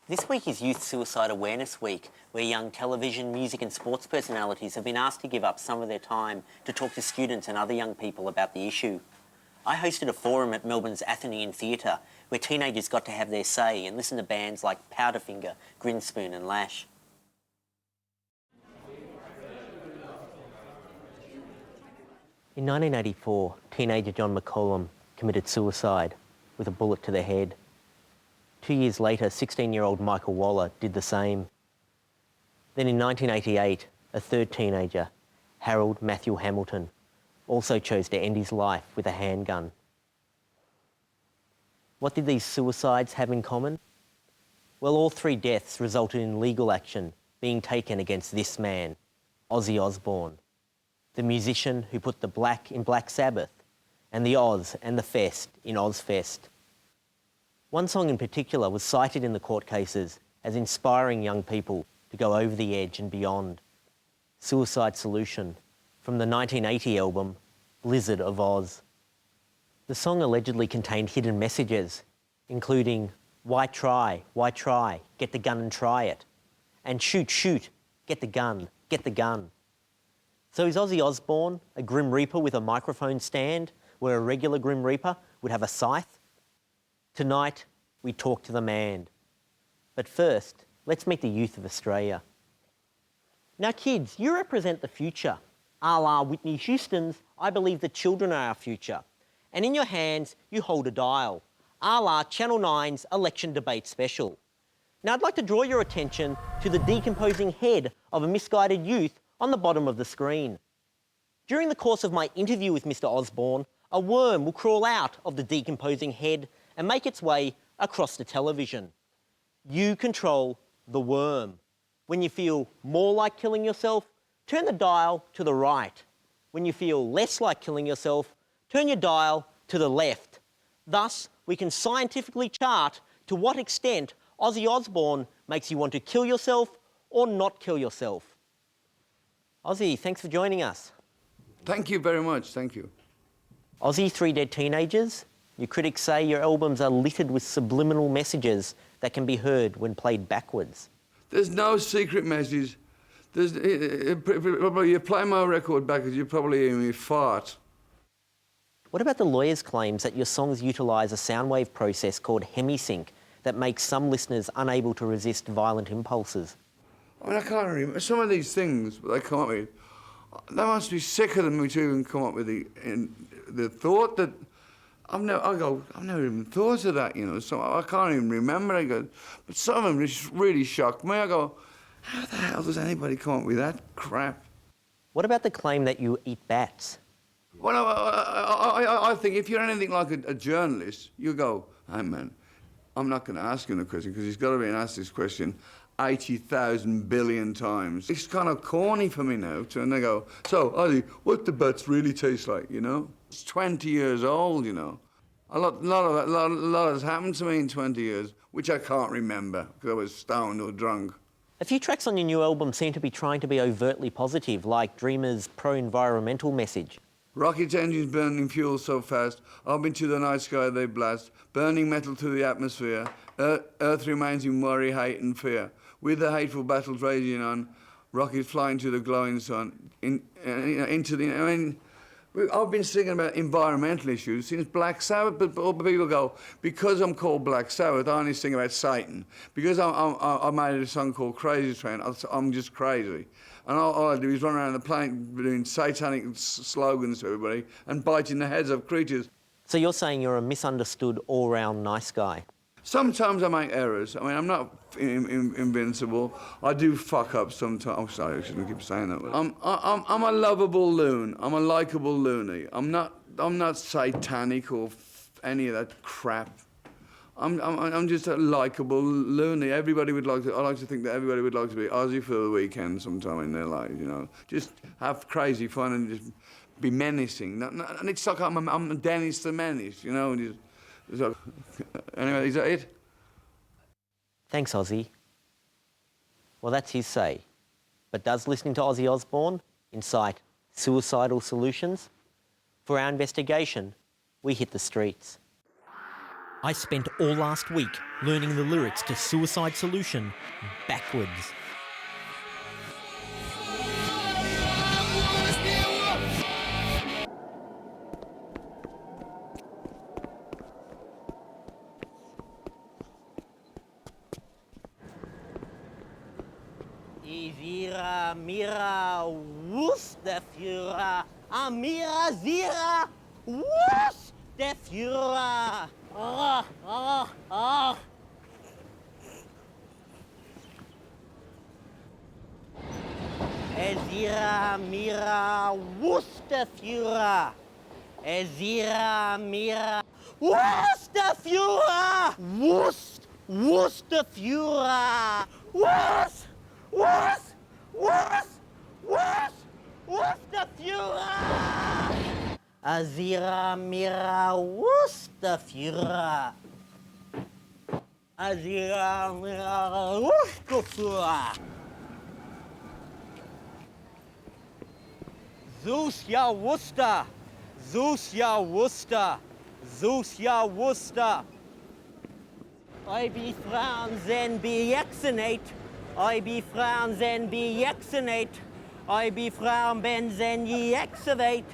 This week is Youth Suicide Awareness Week, where young television, music and sports personalities have been asked to give up some of their time to talk to students and other young people about the issue. I hosted a forum at Melbourne's Athenaeum Theatre where teenagers got to have their say and listen to bands like Powderfinger, Grinspoon and Lash. In 1984, teenager John McCollum committed suicide with a bullet to the head. 2 years later, 16-year-old Michael Waller did the same. Then in 1988, a third teenager, Harold Matthew Hamilton, also chose to end his life with a handgun. What did these suicides have in common? Well, all three deaths resulted in legal action being taken against this man, Ozzy Osbourne, the musician who put the black in Black Sabbath and the Oz and the Fest in Ozfest. One song in particular was cited in the court cases as inspiring young people to go over the edge and beyond. Suicide Solution, from the 1980 album Blizzard of Oz. The song allegedly contained hidden messages, including why try, get the gun and try it, and shoot, get the gun. So is Ozzy Osbourne a Grim Reaper with a microphone stand where a regular Grim Reaper would have a scythe? Tonight, we talk to the man. But first, let's meet the youth of Australia. Now kids, you represent the future. A la Whitney Houston's I Believe the Children Are Our Future. And in your hands, you hold a dial. A la Channel 9's election debate special. Now I'd like to draw your attention to the decomposing head of a misguided youth on the bottom of the screen. During the course of my interview with Mr. Osbourne, a worm will crawl out of the decomposing head and make its way across the television. You control the worm. When you feel more like killing yourself, turn the dial to the right. When you feel less like killing yourself, turn your dial to the left. Thus, we can scientifically chart to what extent Ozzy Osbourne makes you want to kill yourself or not kill yourself. Ozzy, thanks for joining us. Thank you very much, thank you. Ozzy, Three Dead Teenagers. Your critics say your albums are littered with subliminal messages that can be heard when played backwards. There's no secret message. You play my record backwards, you probably hear me fart. What about the lawyers' claims that your songs utilise a soundwave process called hemisync that makes some listeners unable to resist violent impulses? I mean, I can't remember. Some of these things they come up with, they must be sicker than me to even come up with the thought that I've never even thought of that, you know. So I can't even remember. But some of them just really shocked me. I go, how the hell does anybody come up with that crap? What about the claim that you eat bats? Well, I think if you're anything like a journalist, you go, hey man, I'm not going to ask him the question because he's got to be asked this question 80,000 billion times. It's kind of corny for me now. And they go, so, Ozzy, what do bats really taste like, you know? It's 20 years old, you know. A lot has happened to me in 20 years, which I can't remember because I was stoned or drunk. A few tracks on your new album seem to be trying to be overtly positive, like Dreamer's pro-environmental message. Rocket engines burning fuel so fast, up into the night sky they blast, burning metal to the atmosphere. Earth remains in worry, hate and fear. With the hateful battles raging on, rockets flying to the glowing sun. I've been singing about environmental issues since Black Sabbath, but people go, because I'm called Black Sabbath, I only sing about Satan. Because I made a song called Crazy Train, I'm just crazy. And all I do is run around the planet doing satanic slogans to everybody and biting the heads of creatures. So you're saying you're a misunderstood, all-round nice guy? Sometimes I make errors. I mean, I'm not invincible. I do fuck up sometimes. Oh, sorry, I shouldn't keep saying that. I'm a lovable loon. I'm a likeable loony. I'm not satanic or any of that crap. I'm just a likeable loony. I like to think that everybody would like to be Ozzy for the weekend sometime in their lives, you know. Just have crazy fun and just be menacing. And it's like I'm Dennis the Menace, you know. So, anyway, is that it? Thanks, Ozzy. Well, that's his say. But does listening to Ozzy Osbourne incite suicidal solutions? For our investigation, we hit the streets. I spent all last week learning the lyrics to Suicide Solution backwards. Ivira, Mira, Wus, der Führer. Amira, Zira, Wus, der Führer. Ah, ah, ah. Ezira, Mira, Wus, der Führer. Ezira, Mira, Wus, der Führer. Wus, der Führer. Wus, der Führer. Azira, Mira, Wus, der Führer. Azira, Mira, Wus, der Führer. Zeus, ja, Worcester. Zeus, ja, Worcester. Zeus, ja, Worcester. I be Frans and be vaccinate. I be Frans and be vaccinate. I be Frauen Benz and ye activate.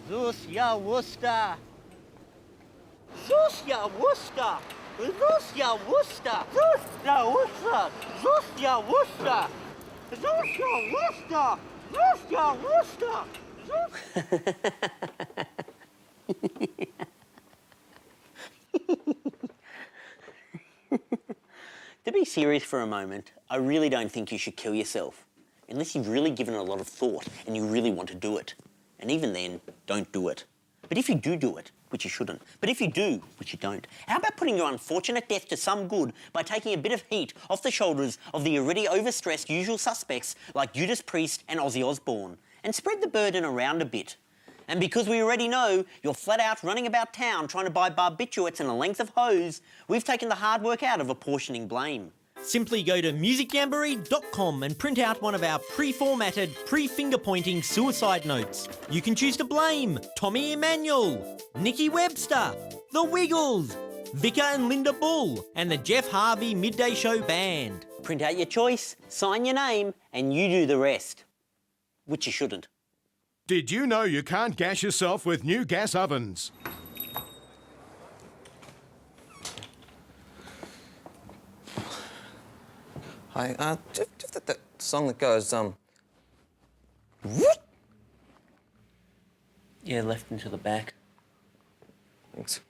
Zeus, ja, Worcester. Zeus, ja, Worcester. Zeus, ja, Worcester. Zeus, ja, Worcester. Zeus, ja, Worcester. Zeus, ja, Worcester. Zeus, ja, Worcester. To be serious for a moment, I really don't think you should kill yourself, unless you've really given it a lot of thought and you really want to do it. And even then, don't do it. But if you do it, which you shouldn't, but if you do, which you don't, how about putting your unfortunate death to some good by taking a bit of heat off the shoulders of the already overstressed usual suspects like Judas Priest and Ozzy Osbourne, and spread the burden around a bit? And because we already know you're flat out running about town trying to buy barbiturates and a length of hose, we've taken the hard work out of apportioning blame. Simply go to musicjamboree.com and print out one of our pre-formatted, pre-finger-pointing suicide notes. You can choose to blame Tommy Emmanuel, Nikki Webster, The Wiggles, Vicar and Linda Bull, and the Jeff Harvey Midday Show Band. Print out your choice, sign your name, and you do the rest. Which you shouldn't. Did you know you can't gas yourself with new gas ovens? Hi, just that song that goes, Yeah, left and to the back. Thanks.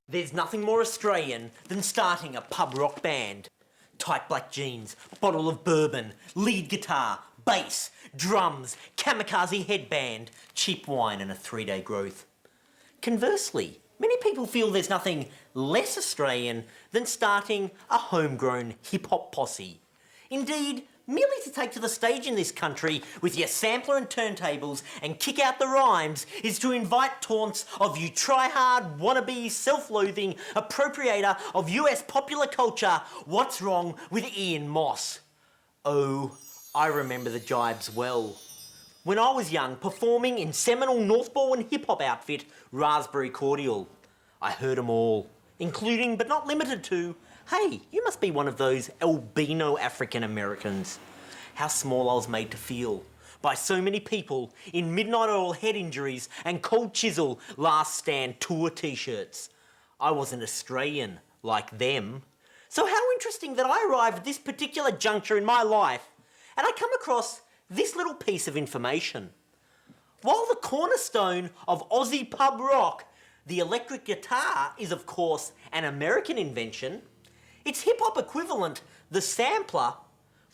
There's nothing more Australian than starting a pub rock band. Tight black jeans, bottle of bourbon, lead guitar, bass, drums, kamikaze headband, cheap wine and a 3-day growth. Conversely, many people feel there's nothing less Australian than starting a homegrown hip-hop posse. Indeed, merely to take to the stage in this country with your sampler and turntables and kick out the rhymes is to invite taunts of you try-hard, wannabe, self-loathing appropriator of US popular culture. What's wrong with Ian Moss? Oh, I remember the jibes well. When I was young, performing in seminal Northbourne hip-hop outfit, Raspberry Cordial. I heard 'em all, including but not limited to, hey, you must be one of those albino African Americans. How small I was made to feel by so many people in midnight oil head injuries and cold chisel last stand tour t-shirts. I wasn't Australian like them. So how interesting that I arrived at this particular juncture in my life and I come across this little piece of information. While the cornerstone of Aussie pub rock, the electric guitar, is of course an American invention, its hip-hop equivalent, the sampler,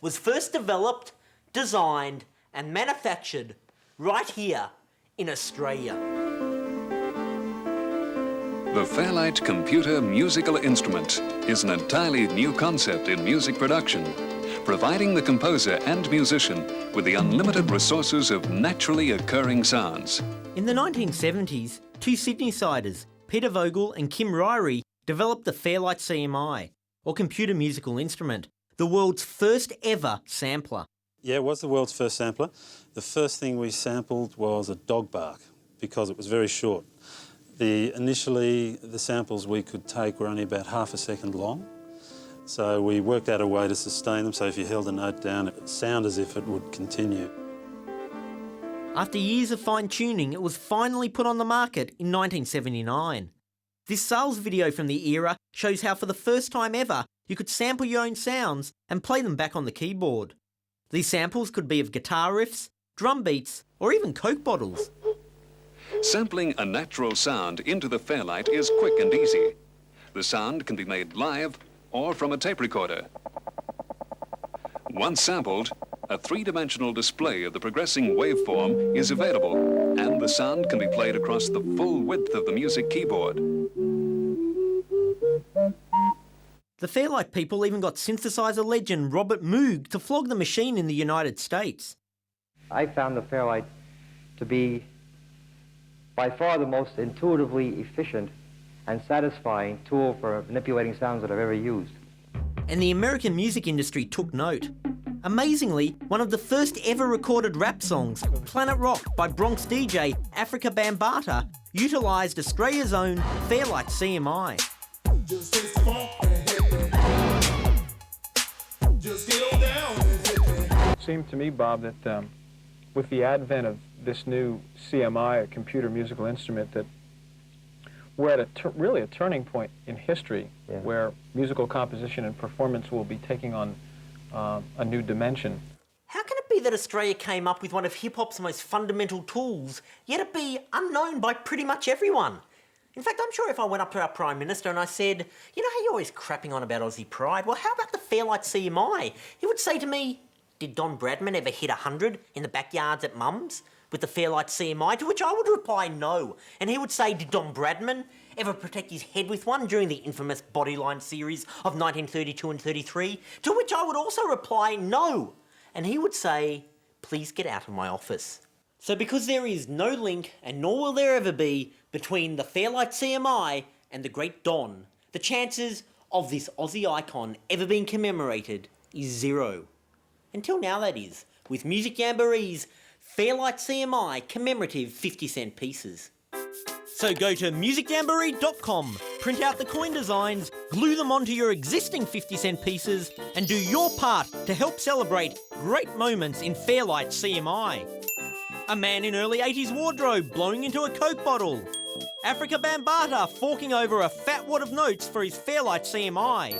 was first developed, designed and manufactured right here in Australia. The Fairlight Computer Musical Instrument is an entirely new concept in music production, providing the composer and musician with the unlimited resources of naturally occurring sounds. In the 1970s, two Sydney-siders, Peter Vogel and Kim Ryrie, developed the Fairlight CMI, or Computer Musical Instrument, the world's first ever sampler. Yeah, it was the world's first sampler. The first thing we sampled was a dog bark because it was very short. Initially, the samples we could take were only about half a second long. So we worked out a way to sustain them, so if you held a note down, it would sound as if it would continue. After years of fine-tuning, it was finally put on the market in 1979. This sales video from the era shows how for the first time ever, you could sample your own sounds and play them back on the keyboard. These samples could be of guitar riffs, drum beats, or even Coke bottles. Sampling a natural sound into the Fairlight is quick and easy. The sound can be made live or from a tape recorder. Once sampled, a three-dimensional display of the progressing waveform is available, and the sound can be played across the full width of the music keyboard. The Fairlight people even got synthesizer legend Robert Moog to flog the machine in the United States. I found the Fairlight to be by far the most intuitively efficient and satisfying tool for manipulating sounds that I've ever used. And the American music industry took note. Amazingly, one of the first ever recorded rap songs, Planet Rock by Bronx DJ Africa Bambaataa, utilised Australia's own Fairlight CMI. It seemed to me, Bob, that with the advent of this new CMI, a computer musical instrument, that we're at really a turning point in history where musical composition and performance will be taking on a new dimension. How can it be that Australia came up with one of hip-hop's most fundamental tools, yet it be unknown by pretty much everyone? In fact, I'm sure if I went up to our Prime Minister and I said, you know how you're always crapping on about Aussie pride? Well, how about the Fairlight CMI? He would say to me, did Don Bradman ever hit 100 in the backyards at Mum's with the Fairlight CMI? To which I would reply no. And he would say, did Don Bradman ever protect his head with one during the infamous Bodyline series of 1932 and 33? To which I would also reply no. And he would say, please get out of my office. So because there is no link, and nor will there ever be, between the Fairlight CMI and the great Don, the chances of this Aussie icon ever being commemorated is zero. Until now, that is, with Music Jamboree's Fairlight CMI commemorative 50-cent pieces. So go to musicjamboree.com, print out the coin designs, glue them onto your existing 50-cent pieces, and do your part to help celebrate great moments in Fairlight CMI. A man in early 80s wardrobe blowing into a Coke bottle. Africa Bambaataa forking over a fat wad of notes for his Fairlight CMI.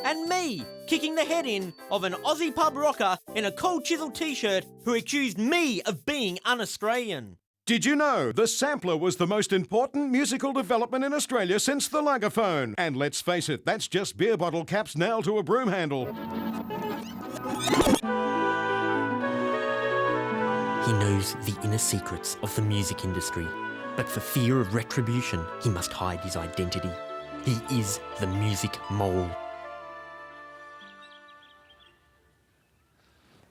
And me kicking the head in of an Aussie pub rocker in a Cold Chisel t-shirt who accused me of being un-Australian. Did you know the sampler was the most important musical development in Australia since the Lagaphone? And let's face it, that's just beer bottle caps nailed to a broom handle. He knows the inner secrets of the music industry, but for fear of retribution, he must hide his identity. He is the music mole.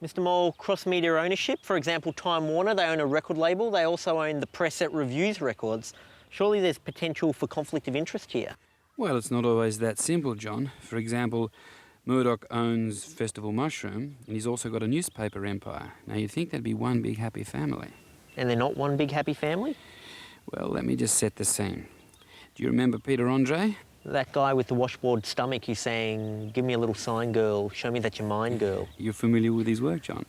Mr. Mole, cross-media ownership, for example, Time Warner, they own a record label, they also own the press that reviews records. Surely there's potential for conflict of interest here. Well, it's not always that simple, John. For example, Murdoch owns Festival Mushroom, and he's also got a newspaper empire. Now, you'd think that'd be one big happy family. And they're not one big happy family? Well, let me just set the scene. Do you remember Peter Andre? That guy with the washboard stomach who's saying, give me a little sign, girl, show me that you're mine, girl. You're familiar with his work, John.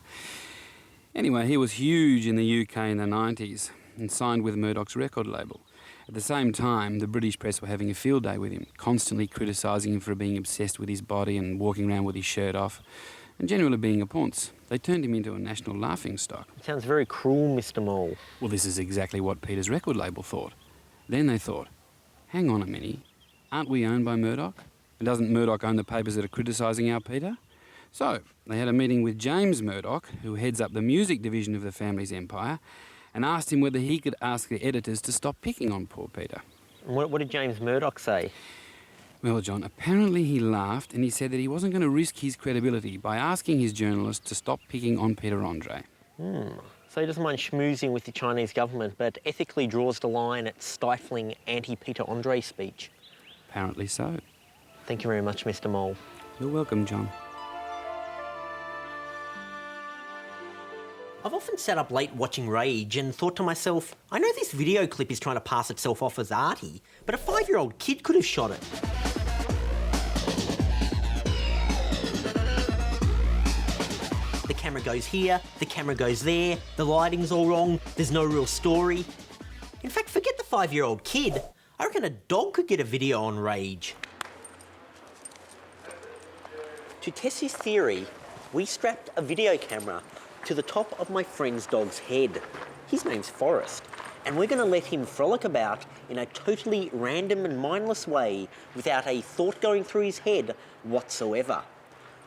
Anyway, he was huge in the UK in the 90s and signed with Murdoch's record label. At the same time, the British press were having a field day with him, constantly criticising him for being obsessed with his body and walking around with his shirt off, and generally being a ponce. They turned him into a national laughingstock. Sounds very cruel, Mr. Mole. Well, this is exactly what Peter's record label thought. Then they thought, hang on a minute, aren't we owned by Murdoch? And doesn't Murdoch own the papers that are criticising our Peter? So, they had a meeting with James Murdoch, who heads up the music division of the family's empire, and asked him whether he could ask the editors to stop picking on poor Peter. What did James Murdoch say? Well, John, apparently he laughed and he said that he wasn't going to risk his credibility by asking his journalists to stop picking on Peter Andre. So he doesn't mind schmoozing with the Chinese government, but ethically draws the line at stifling anti-Peter Andre speech. Apparently so. Thank you very much, Mr. Mole. You're welcome, John. I've often sat up late watching Rage and thought to myself, I know this video clip is trying to pass itself off as arty, but a 5-year-old kid could have shot it. The camera goes here, the camera goes there, the lighting's all wrong, there's no real story. In fact, forget the 5-year-old kid. I reckon a dog could get a video on Rage. To test his theory, we strapped a video camera to the top of my friend's dog's head. His name's Forrest, and we're going to let him frolic about in a totally random and mindless way without a thought going through his head whatsoever.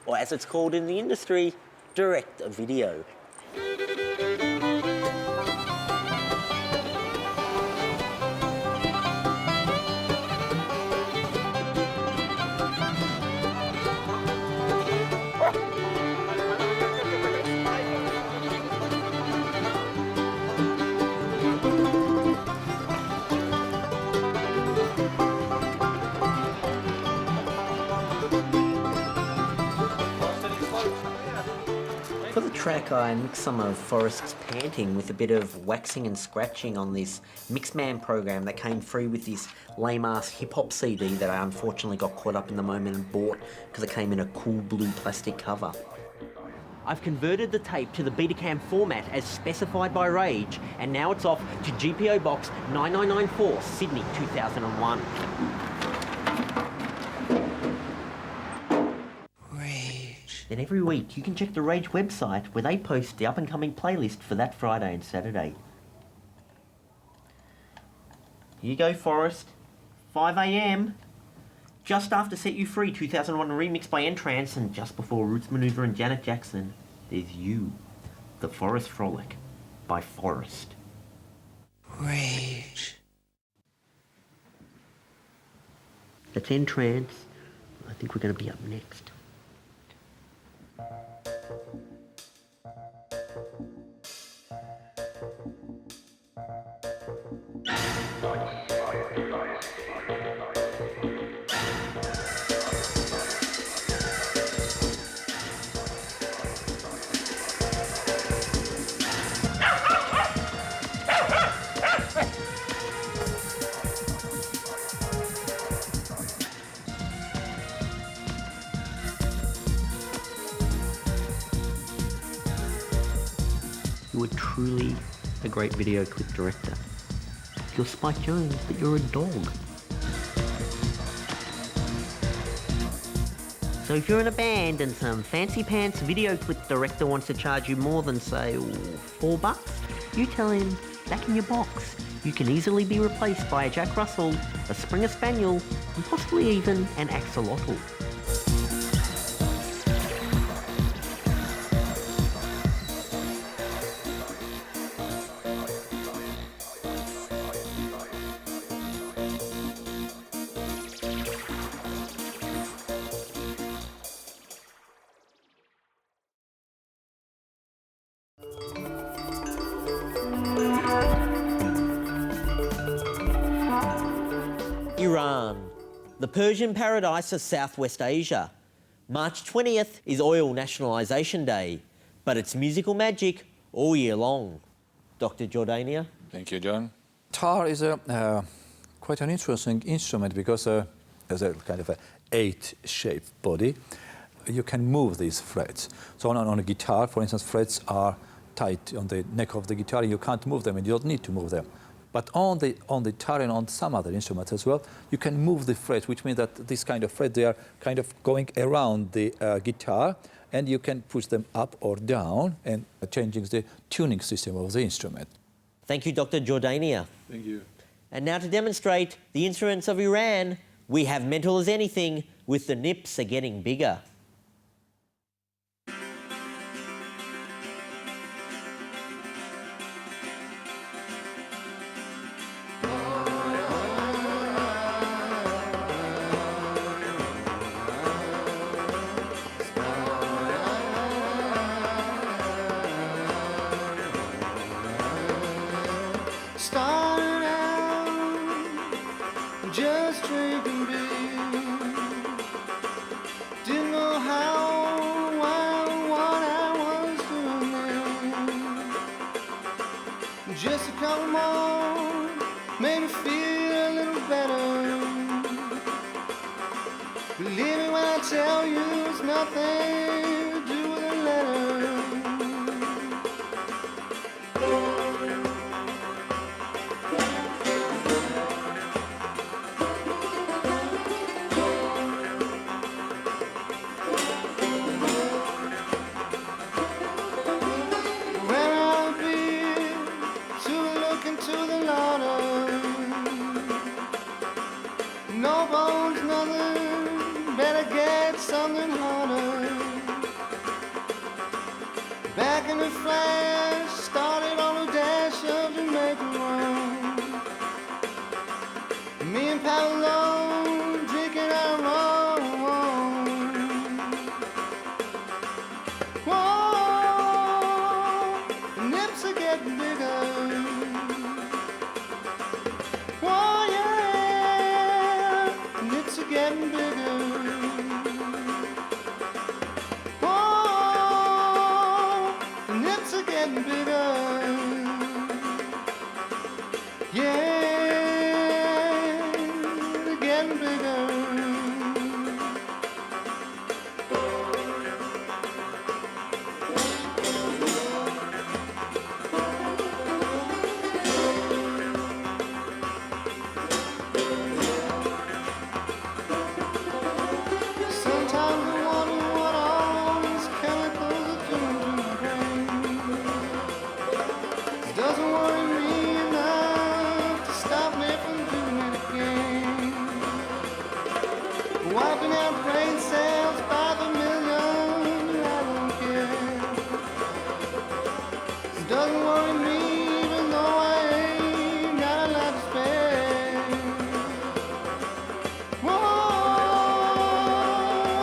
Or as it's called in the industry, direct a video. For the track, I mixed some of Forrest's panting with a bit of waxing and scratching on this Mixman program that came free with this lame-ass hip-hop CD that I unfortunately got caught up in the moment and bought because it came in a cool blue plastic cover. I've converted the tape to the Betacam format as specified by Rage, and now it's off to GPO Box 9994, Sydney 2001. Then every week you can check the Rage website where they post the up-and-coming playlist for that Friday and Saturday. Here you go, Forrest. 5 a.m. Just after Set You Free 2001 remix by Entrance, and just before Roots Maneuver and Janet Jackson, there's you. The Forest Frolic by Forrest. Rage. That's Entrance. I think we're going to be up next. You are truly a great video clip director. You're Spike Jones, but you're a dog. So if you're in a band and some fancy pants video clip director wants to charge you more than, say, $4, you tell him, back in your box, you can easily be replaced by a Jack Russell, a Springer Spaniel, and possibly even an axolotl. Iran, the Persian paradise of Southwest Asia. March 20th is Oil Nationalisation Day, but it's musical magic all year long. Dr. Jordania? Thank you, John. Tar is quite an interesting instrument because there's a kind of a 8-shaped body. You can move these frets. So on a guitar, for instance, frets are tight on the neck of the guitar, and you can't move them, and you don't need to move them. But on the tar and on some other instruments as well, you can move the frets, which means that this kind of fret, they are kind of going around the guitar, and you can push them up or down, and changing the tuning system of the instrument. Thank you, Dr. Jordania. Thank you. And now to demonstrate the instruments of Iran, we have Mental as Anything with The Nips Are Getting Bigger. Just a couple more made me feel a little better. Believe me when I tell you it's nothing to do with a letter. Where I'll be to look into the larder. No bones, nothing, better get something harder. Back in the flash, started on a dash of Jamaican rum. Me and Paolo drinking our rum. Whoa, the nips are getting bigger. Whoa, yeah, the nips are getting bigger. Whoa, the nips are getting bigger. Yeah, they're getting bigger. Sometimes I wonder what all these chemicals are doing to my brain. It doesn't worry me enough to stop me from doing it again. Wiping out brain cells by the million, I don't care. It doesn't worry me even though I ain't got a lot to spare. Whoa,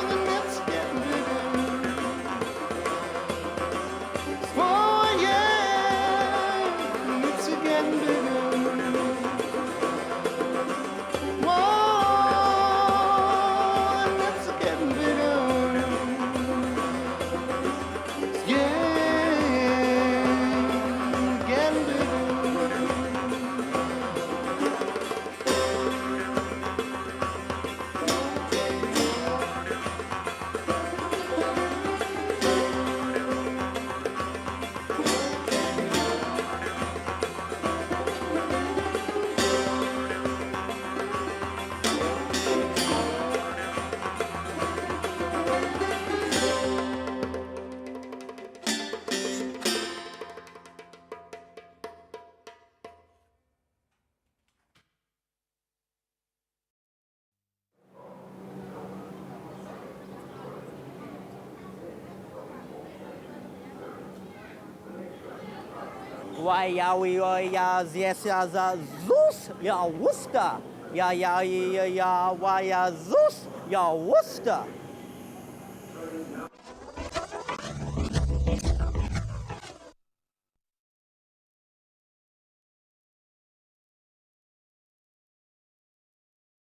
the net's getting bigger. Oh yeah, the nets are getting bigger. Whoa, the nets are getting bigger. Yeah, getting bigger. Why ya we ya yes ya za Zeus ya Worcester ya why ya Zeus ya Worcester.